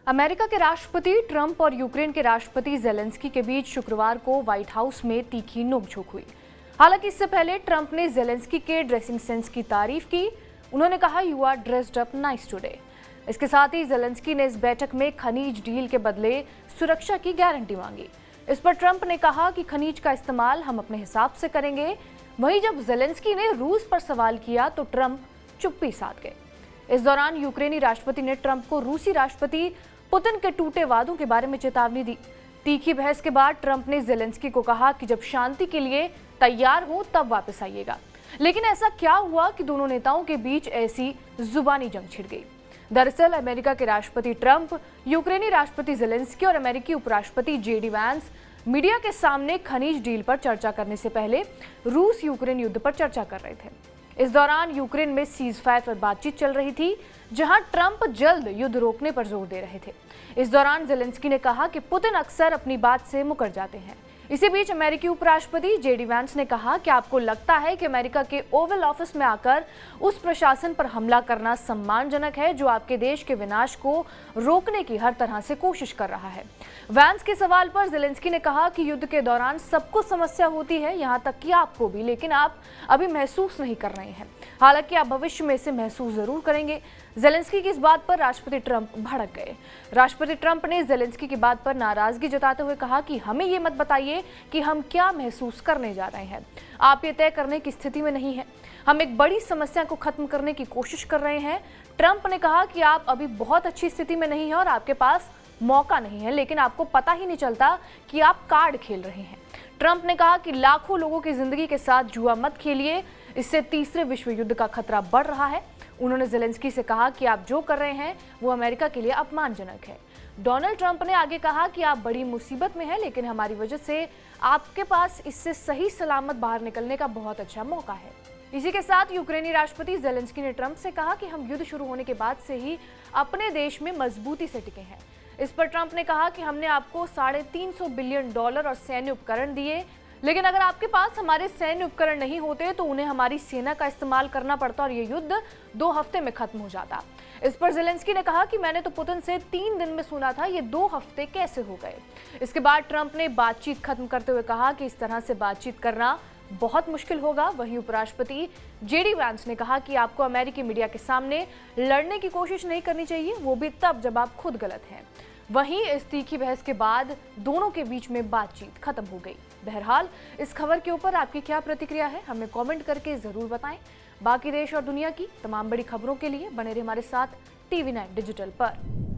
America के राष्ट्रपति Trump और यूक्रेन के राष्ट्रपति जेलेंस्की के बीच शुक्रवार को व्हाइट हाउस में तीखी नोकझोंक हुई। हालांकि इससे पहले ट्रंप ने जेलेंस्की के ड्रेसिंग सेंस की तारीफ की। उन्होंने कहा, "you are dressed up nice today." इसके साथ ही जेलेंस्की ने इस बैठक में खनिज डील के बदले सुरक्षा की गारंटी मांगी। इस पर ट्रंप ने कहा कि खनिज का इस्तेमाल हम अपने हिसाब से करेंगे। वहीं जब जेलेंस्की ने रूस पर सवाल किया तो ट्रंप चुप्पी साध गए। इस दौरान यूक्रेनी राष्ट्रपति ने ट्रंप को रूसी राष्ट्रपति पुतिन के टूटे वादों के बारे में चेतावनी दी। तीखी बहस के बाद ट्रंप ने जेलेंस्की को कहा कि जब शांति के लिए तैयार हो तब वापस आइएगा। लेकिन ऐसा क्या हुआ कि दोनों नेताओं के बीच ऐसी जुबानी जंग छिड़ गई? दरअसल अमेरिका के राष्ट्रपति ट्रंप, यूक्रेनी राष्ट्रपति जेलेंस्की और अमेरिकी उपराष्ट्रपति जेडी वांस मीडिया के सामने खनिज डील पर चर्चा करने से पहले रूस यूक्रेन युद्ध पर चर्चा कर रहे थे। इस दौरान यूक्रेन में सीज फायर पर बातचीत चल रही थी, जहां ट्रंप जल्द युद्ध रोकने पर जोर दे रहे थे। इस दौरान जेलेंस्की ने कहा कि पुतिन अक्सर अपनी बात से मुकर जाते हैं। इसी बीच अमेरिकी उपराष्ट्रपति जेडी वांस ने कहा कि आपको लगता है कि अमेरिका के ओवल ऑफिस में आकर उस प्रशासन पर हमला करना सम्मानजनक है जो आपके देश के विनाश को रोकने की हर तरह से कोशिश कर रहा है। वांस के सवाल पर जेलेंस्की ने कहा कि युद्ध के दौरान सबको समस्या होती है, यहाँ तक कि आपको भी, लेकिन आप अभी महसूस नहीं कर रहे हैं। हालांकि आप भविष्य में इसे महसूस जरूर करेंगे। जेलेंस्की की इस बात पर राष्ट्रपति ट्रंप भड़क गए। राष्ट्रपति ट्रंप ने जेलेंस्की की बात पर नाराजगी जताते हुए कहा कि हमें ये मत बताइए कि हम क्या महसूस करने जा रहे हैं। आप ये तय करने की स्थिति में नहीं है। हम एक बड़ी समस्या को खत्म करने की कोशिश कर रहे हैं। ट्रंप ने कहा कि आप अभी बहुत अच्छी स्थिति में नहीं हैं और आपके पास मौका नहीं है, लेकिन आपको पता ही नहीं चलता कि आप कार्ड खेल रहे हैं। ट्रंप ने कहा कि लाखों लोगों की जिंदगी के साथ जुआ मत खेलिए, इससे तीसरे विश्व युद्ध का खतरा बढ़ रहा है। उन्होंने जेलेंस्की से कहा कि आप जो कर रहे हैं वो अमेरिका के लिए अपमानजनक है। डोनाल्ड ट्रंप ने आगे कहा कि आप बड़ी मुसीबत में हैं, लेकिन हमारी वजह से आपके पास इससे सही सलामत बाहर निकलने का बहुत अच्छा मौका है। इसी के साथ यूक्रेनी राष्ट्रपति जेलेंस्की ने ट्रंप से कहा कि हम युद्ध शुरू होने के बाद से ही अपने देश में मजबूती से टिके हैं। इस पर ट्रंप ने कहा कि हमने आपको $350 बिलियन और सैन्य उपकरण दिए, लेकिन अगर आपके पास हमारे सैन्य उपकरण नहीं होते तो उन्हें हमारी सेना का इस्तेमाल करना पड़ता और ये युद्ध 2 हफ्ते में खत्म हो जाता। इस पर जेलेंस्की ने कहा कि मैंने तो पुतिन से 3 दिन में सुना था, ये 2 हफ्ते कैसे हो गए। इसके बाद ट्रंप ने बातचीत खत्म करते हुए कहा कि इस तरह से बातचीत करना बहुत मुश्किल होगा। वहीं उपराष्ट्रपति जेडी वांस ने कहा कि आपको अमेरिकी मीडिया के सामने लड़ने की कोशिश नहीं करनी चाहिए, वो भी तब जब आप खुद गलत हैं। वहीं इस तीखी बहस के बाद दोनों के बीच में बातचीत खत्म हो गई। बहरहाल इस खबर के ऊपर आपकी क्या प्रतिक्रिया है, हमें कमेंट करके जरूर बताएं। बाकी देश और दुनिया की तमाम बड़ी खबरों के लिए बने रहिए हमारे साथ TV9 डिजिटल पर।